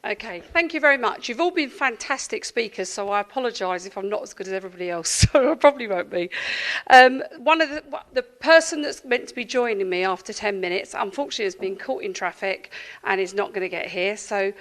Okay, thank you very much. You've all been fantastic speakers, so I apologise if I'm not as good as everybody else, so I probably won't be. The person that's meant to be joining me after 10 minutes, unfortunately has been caught in traffic and is not going to get here, so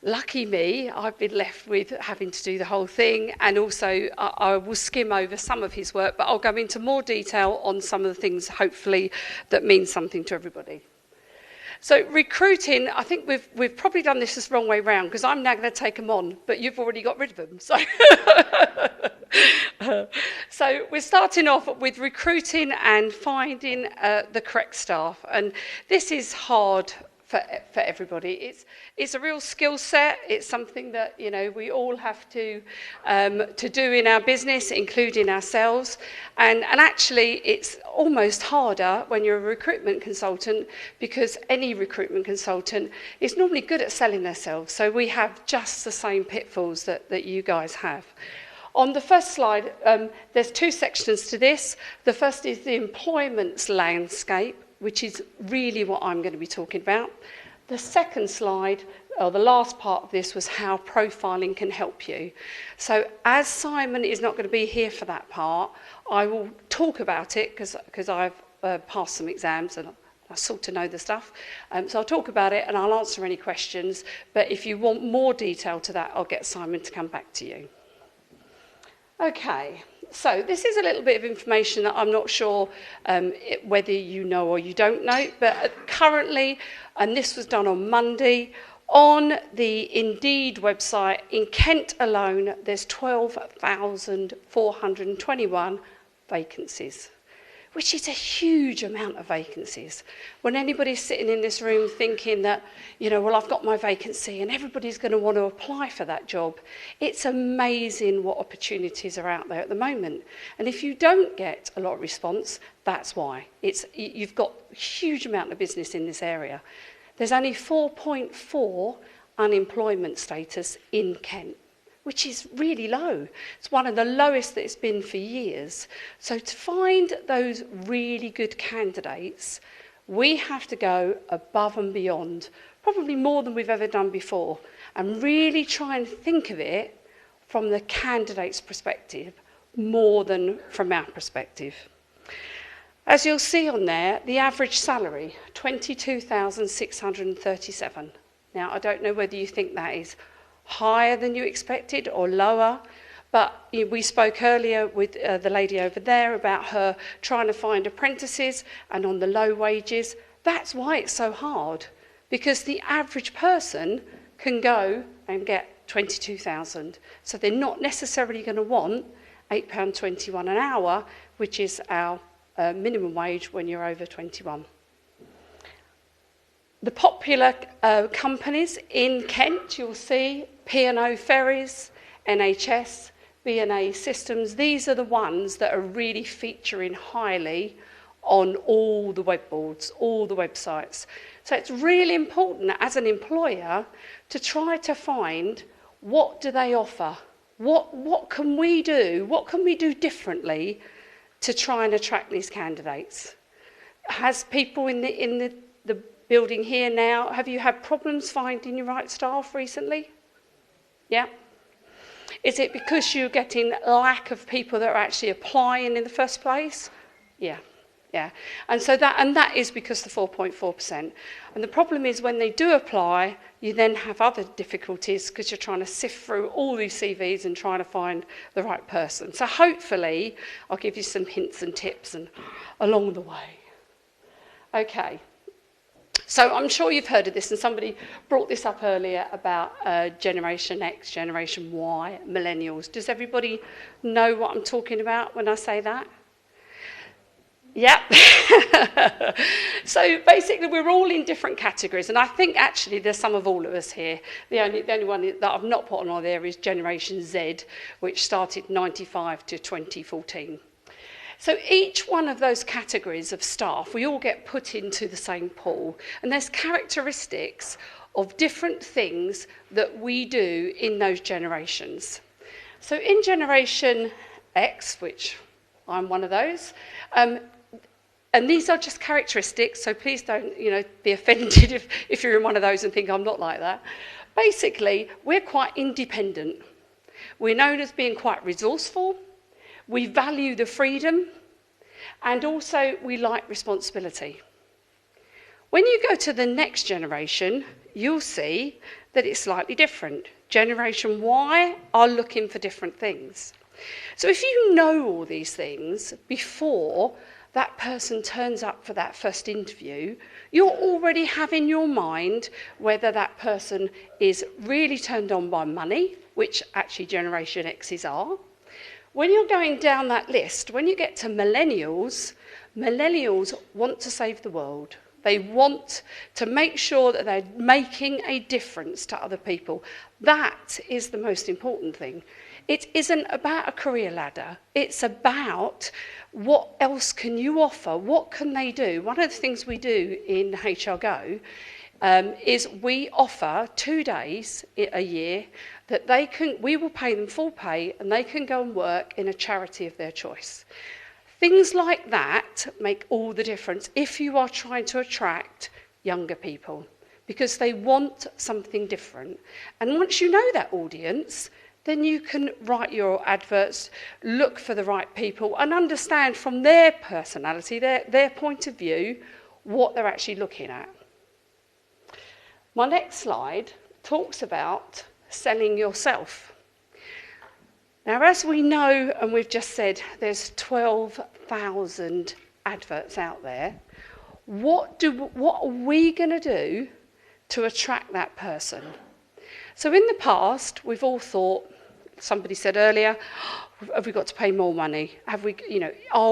lucky me, I've been left with having to do the whole thing, and also I will skim over some of his work, but I'll go into more detail on some of the things, hopefully, that mean something to everybody. So recruiting, I think we've probably done this the wrong way round, because I'm now going to take them on, but you've already got rid of them. So we're starting off with recruiting and finding the correct staff. And this is hard for everybody. It's a real skill set. It's something that, you know, we all have to do in our business, including ourselves. And actually, it's almost harder when you're a recruitment consultant, because any recruitment consultant is normally good at selling themselves. So we have just the same pitfalls that you guys have. On the first slide, there's two sections to this. The first is the employment landscape, which is really what I'm going to be talking about. The second slide, or the last part of this, was how profiling can help you. So as Simon is not going to be here for that part, I will talk about it because I've passed some exams and I sort of know the stuff. So I'll talk about it and I'll answer any questions. But if you want more detail to that, I'll get Simon to come back to you. Okay, so this is a little bit of information that I'm not sure whether you know or you don't know, but currently, and this was done on Monday, on the Indeed website in Kent alone, there's 12,421 vacancies, which is a huge amount of vacancies. When anybody's sitting in this room thinking that, you know, well, I've got my vacancy and everybody's going to want to apply for that job, it's amazing what opportunities are out there at the moment. And if you don't get a lot of response, that's why. You've got a huge amount of business in this area. There's only 4.4 unemployment status in Kent, which is really low. It's one of the lowest that it's been for years. So to find those really good candidates, we have to go above and beyond, probably more than we've ever done before, and really try and think of it from the candidate's perspective more than from our perspective. As you'll see on there, the average salary, 22,637. Now, I don't know whether you think that is higher than you expected or lower, but we spoke earlier with the lady over there about her trying to find apprentices and on the low wages. That's why it's so hard, because the average person can go and get 22,000. So they're not necessarily going to want £8.21 an hour, which is our minimum wage when you're over 21. The popular companies in Kent, you'll see P&O Ferries, NHS, B&A Systems. These are the ones that are really featuring highly on all the web boards, all the websites. So it's really important as an employer to try to find, what do they offer? What can we do? What can we do differently to try and attract these candidates? Has people in the building here now, have you had problems finding your right staff recently? Yeah? Is it because you're getting lack of people that are actually applying in the first place? Yeah. And so that is because the 4.4%. And the problem is when they do apply, you then have other difficulties because you're trying to sift through all these CVs and trying to find the right person. So hopefully I'll give you some hints and tips and along the way. Okay. So I'm sure you've heard of this, and somebody brought this up earlier about Generation X, Generation Y, Millennials. Does everybody know what I'm talking about when I say that? Yeah. So basically we're all in different categories, and I think actually there's some of all of us here. The only one that I've not put on there is Generation Z, which started 95 to 2014. So each one of those categories of staff, we all get put into the same pool, and there's characteristics of different things that we do in those generations. So in Generation X, which I'm one of those, and these are just characteristics, so please don't, be offended if you're in one of those and think I'm not like that. Basically, we're quite independent. We're known as being quite resourceful. We value the freedom, and also we like responsibility. When you go to the next generation, you'll see that it's slightly different. Generation Y are looking for different things. So if you know all these things before that person turns up for that first interview, you'll already have in your mind whether that person is really turned on by money, which actually Generation X's are. When you're going down that list, when you get to millennials, millennials want to save the world. They want to make sure that they're making a difference to other people. That is the most important thing. It isn't about a career ladder. It's about what else can you offer? What can they do? One of the things we do in HRGo is we offer 2 days a year that we will pay them full pay and they can go and work in a charity of their choice. Things like that make all the difference if you are trying to attract younger people, because they want something different. And once you know that audience, then you can write your adverts, look for the right people, and understand from their personality, their point of view, what they're actually looking at. My next slide talks about selling yourself. Now, as we know, and we've just said, there's 12,000 adverts out there. What are we going to do to attract that person? So in the past, we've all thought, somebody said earlier, have we got to pay more money? Are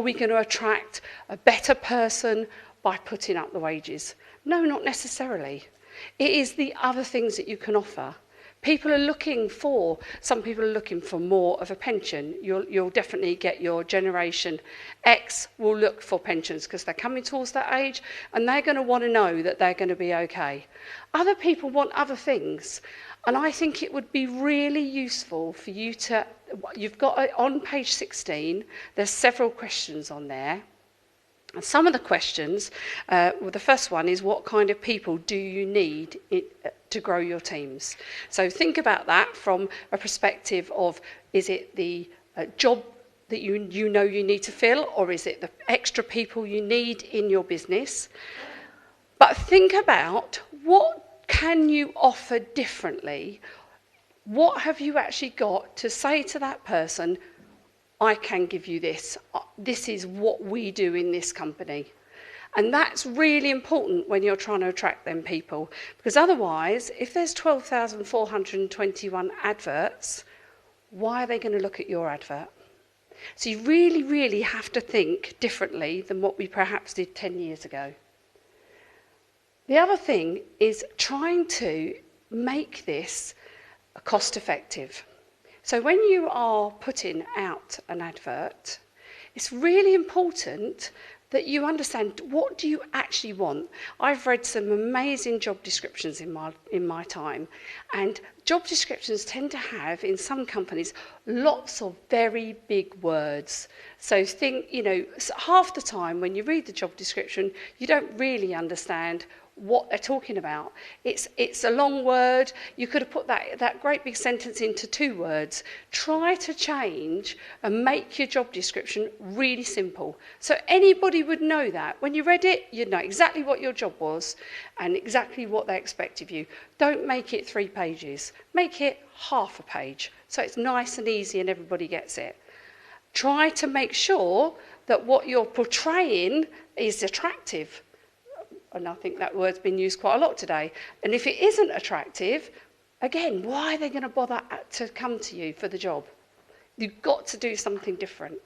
we going to attract a better person by putting up the wages? No, not necessarily. It is the other things that you can offer. Some people are looking for more of a pension. You'll definitely get your Generation X will look for pensions because they're coming towards that age and they're going to want to know that they're going to be okay. Other people want other things. And I think it would be really useful for you you've got on page 16, there's several questions on there. And some of the questions, the first one is, what kind of people do you need to grow your teams? So think about that from a perspective of, is it the job that you need to fill, or is it the extra people you need in your business? But think about, what can you offer differently? What have you actually got to say to that person, I can give you this. This is what we do in this company. And that's really important when you're trying to attract them people. Because otherwise, if there's 12,421 adverts, why are they going to look at your advert? So you really, really have to think differently than what we perhaps did 10 years ago. The other thing is trying to make this cost effective. So when you are putting out an advert, it's really important that you understand, what do you actually want? I've read some amazing job descriptions in my time, and job descriptions tend to have, in some companies, lots of very big words. So half the time when you read the job description, you don't really understand what they're talking about. It's a long word. You could have put that great big sentence into 2 words. Try to change and make your job description really simple. So anybody would know that. When you read it, you'd know exactly what your job was and exactly what they expect of you. Don't make it 3 pages. Make it half a page. So it's nice and easy and everybody gets it. Try to make sure that what you're portraying is attractive. And I think that word's been used quite a lot today. And if it isn't attractive, again, why are they going to bother to come to you for the job? You've got to do something different.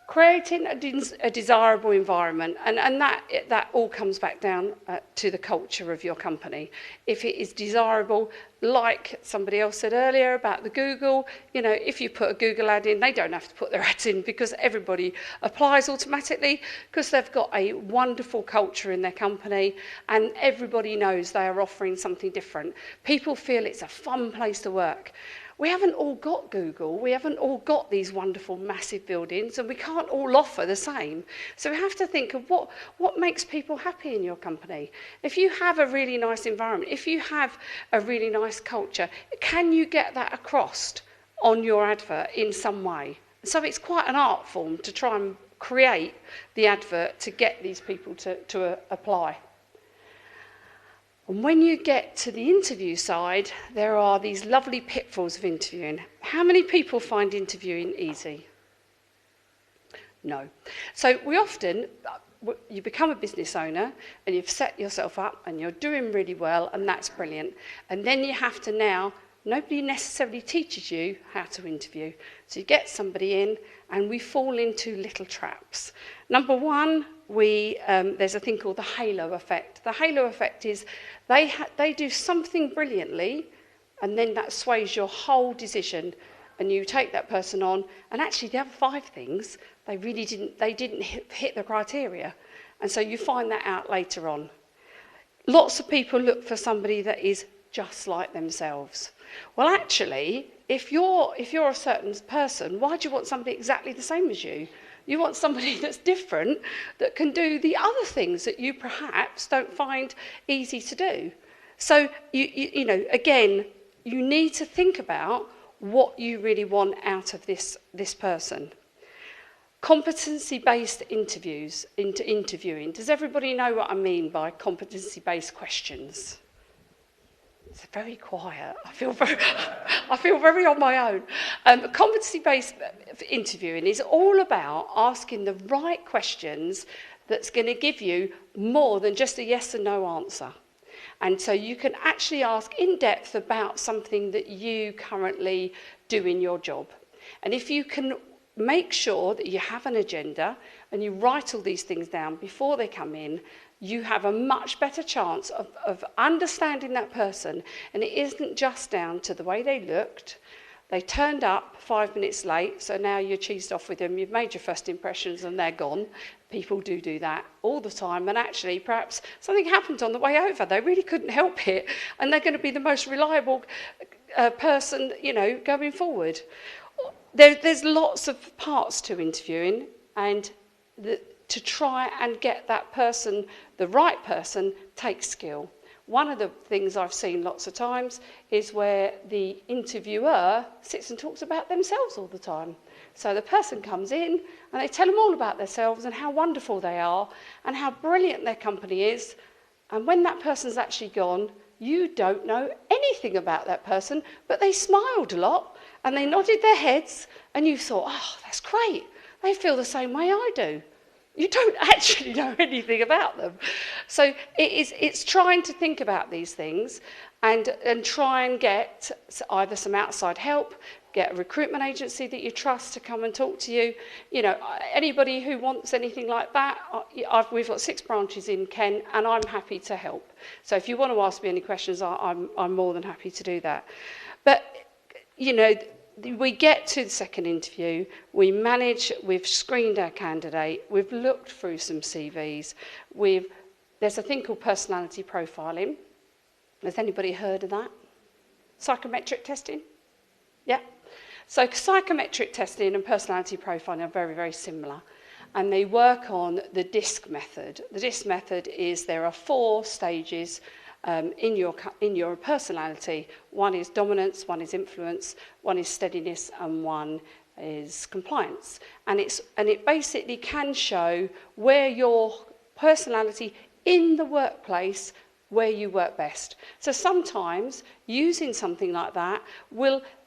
Creating a desirable environment, and that all comes back down to the culture of your company. If it is desirable, like somebody else said earlier about the Google, if you put a Google ad in, they don't have to put their ads in because everybody applies automatically because they've got a wonderful culture in their company and everybody knows they are offering something different. People feel it's a fun place to work. We haven't all got Google, we haven't all got these wonderful massive buildings, and we can't all offer the same. So we have to think of what makes people happy in your company. If you have a really nice environment, if you have a really nice culture, can you get that across on your advert in some way? So it's quite an art form to try and create the advert to get these people to apply. And when you get to the interview side, there are these lovely pitfalls of interviewing. How many people find interviewing easy? No. So we often, you become a business owner and you've set yourself up and you're doing really well, and that's brilliant. And then you have to now, nobody necessarily teaches you how to interview. So you get somebody in and we fall into little traps. Number one, there's a thing called the halo effect. The halo effect is they do something brilliantly, and then that sways your whole decision, and you take that person on, and actually the other 5 things, they didn't hit the criteria. And so you find that out later on. Lots of people look for somebody that is just like themselves. Well, actually, if you're a certain person, why do you want somebody exactly the same as you? You want somebody that's different, that can do the other things that you perhaps don't find easy to do. So, you know, again, you need to think about what you really want out of this person. Competency-based interviewing. Does everybody know what I mean by competency-based questions? It's very quiet. I feel very on my own. Competency-based interviewing is all about asking the right questions that's going to give you more than just a yes and no answer. And so you can actually ask in depth about something that you currently do in your job. And if you can make sure that you have an agenda and you write all these things down before they come in, you have a much better chance of understanding that person. And it isn't just down to the way they looked. They turned up 5 minutes late, so now you're cheesed off with them. You've made your first impressions and they're gone. People do that all the time. And actually, perhaps something happened on the way over. They really couldn't help it. And they're going to be the most reliable person, you know, going forward. There's lots of parts to interviewing, and to try and get that person, the right person, takes skill. One of the things I've seen lots of times is where the interviewer sits and talks about themselves all the time. So the person comes in and they tell them all about themselves and how wonderful they are and how brilliant their company is. And when that person's actually gone, you don't know anything about that person, but they smiled a lot and they nodded their heads and you thought, oh, that's great. They feel the same way I do. You don't actually know anything about them. So it's trying to think about these things and try and get either some outside help, get a recruitment agency that you trust to come and talk to you. You know, anybody who wants anything like that, we've got 6 branches in Kent and I'm happy to help. So if you want to ask me any questions, I'm more than happy to do that. But, you know, we get to the second interview, we've screened our candidate, we've looked through some CVs, there's a thing called personality profiling. Has anybody heard of that? Psychometric testing? Yeah. So psychometric testing and personality profiling are very, very similar. And they work on the DISC method. The DISC method is there are 4 stages in your personality. One is dominance, one is influence, one is steadiness, and one is compliance. And it basically can show where your personality in the workplace, where you work best. So sometimes using something like that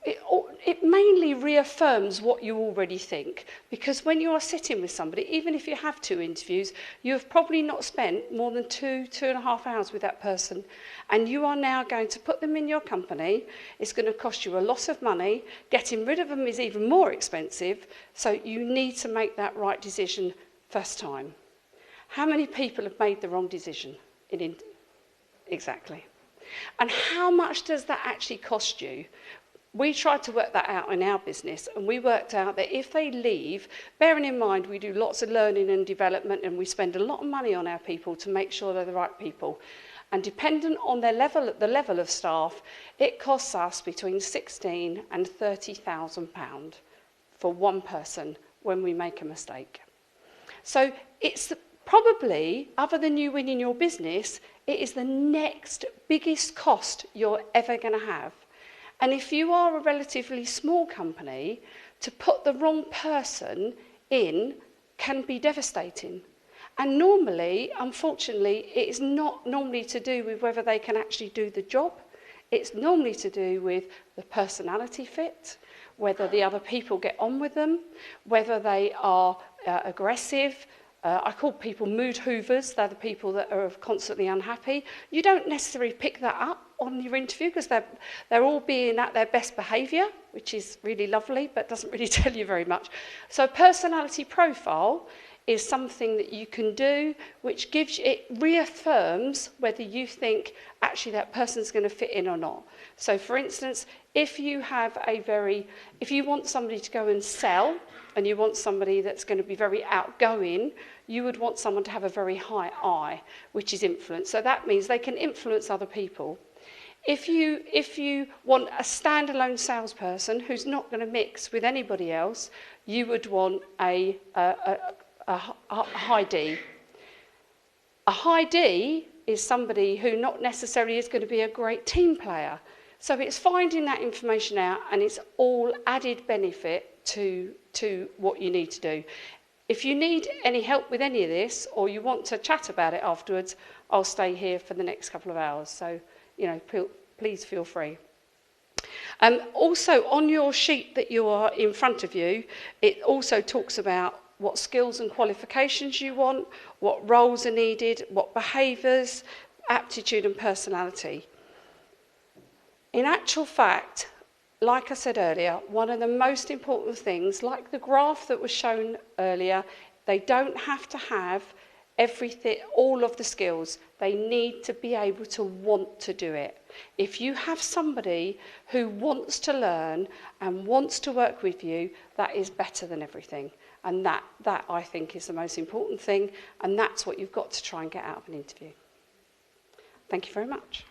it mainly reaffirms what you already think, because when you are sitting with somebody, even if you have 2 interviews, you have probably not spent more than 2.5 hours with that person, and you are now going to put them in your company. It's going to cost you a lot of money. Getting rid of them is even more expensive, so you need to make that right decision first time. How many people have made the wrong decision? Exactly. And how much does that actually cost you? We tried to work that out in our business, and we worked out that if they leave, bearing in mind we do lots of learning and development and we spend a lot of money on our people to make sure they're the right people, And dependent on the level of staff, it costs us between £16,000 and £30,000 for one person when we make a mistake. So it's probably, other than you winning your business, it is the next biggest cost you're ever going to have. And if you are a relatively small company, to put the wrong person in can be devastating. And normally, unfortunately, it is not normally to do with whether they can actually do the job. It's normally to do with the personality fit, whether the other people get on with them, whether they are aggressive. I call people mood hoovers. They're the people that are constantly unhappy. You don't necessarily pick that up on your interview because they're all being at their best behaviour, which is really lovely, but doesn't really tell you very much. So a personality profile is something that you can do, which reaffirms whether you think actually that person's going to fit in or not. So for instance, if you want somebody to go and sell, and you want somebody that's going to be very outgoing, you would want someone to have a very high I, which is influence. So that means they can influence other people. If you want a standalone salesperson who's not going to mix with anybody else, you would want a high D. A high D is somebody who not necessarily is going to be a great team player. So it's finding that information out, and it's all added benefit to what you need to do. If you need any help with any of this, or you want to chat about it afterwards, I'll stay here for the next couple of hours. So, please feel free. Also, on your sheet that you are in front of you, it also talks about what skills and qualifications you want, what roles are needed, what behaviours, aptitude and personality. In actual fact, like I said earlier, one of the most important things, like the graph that was shown earlier, they don't have to have everything, all of the skills. They need to be able to want to do it. If you have somebody who wants to learn and wants to work with you, that is better than everything. And that I think is the most important thing, and that's what you've got to try and get out of an interview. Thank you very much.